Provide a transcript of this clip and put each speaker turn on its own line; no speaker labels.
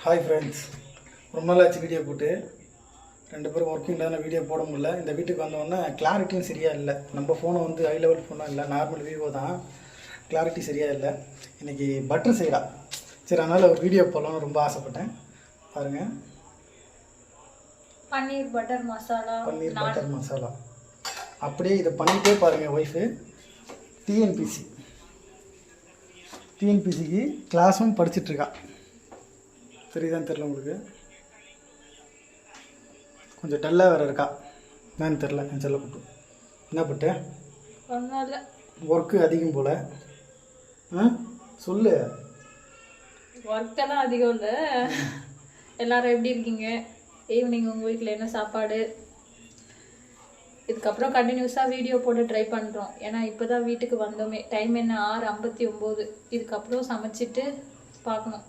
Hi friends, ரொம்ப நாள் ஆச்சு வீடியோ போட்டு. 2 பேரும் ஒர்க்கிங்கில் வீடியோ போட முடியல. இந்த வீட்டுக்கு வந்தோடனே கிளாரிட்டியும் சரியாக இல்லை. நம்ம ஃபோனை வந்து ஹை லெவல் ஃபோனாக இல்லை, நார்மல் விவோ தான். கிளாரிட்டி சரியாக இல்லை. இன்றைக்கி பட்டர் செய்யலாம். சரி, அதனால் ஒரு வீடியோ போடலாம்னு ரொம்ப ஆசைப்பட்டேன். பாருங்கள்,
பன்னீர் பட்டர் மசாலா.
அப்படியே இதை பண்ணிகிட்டே பாருங்கள். ஒய்ஃபு டிஎன்பிசிக்கு கிளாஸும் படிச்சிட்ருக்கா. தெரியுதான்னு தெரில உங்களுக்கு, கொஞ்சம் டல்லாக வேறு இருக்கா. என்னன்னு தெரில. என் செல்ல போட்டு என்ன பட்டு ஒர்க்கு அதிகம் போல். சொல்லு.
ஒர்க்கெல்லாம் அதிகம் இல்லை. எல்லாரும் எப்படி இருக்கீங்க? ஈவினிங் உங்கள் வீட்டில் என்ன சாப்பாடு? இதுக்கப்புறம் கண்டினியூஸாக வீடியோ போட்டு ட்ரை பண்ணுறோம். ஏன்னா இப்போ தான் வீட்டுக்கு வந்தோமே. டைம் என்ன 6:59. இதுக்கப்புறம் சமைச்சிட்டு பார்க்கணும்.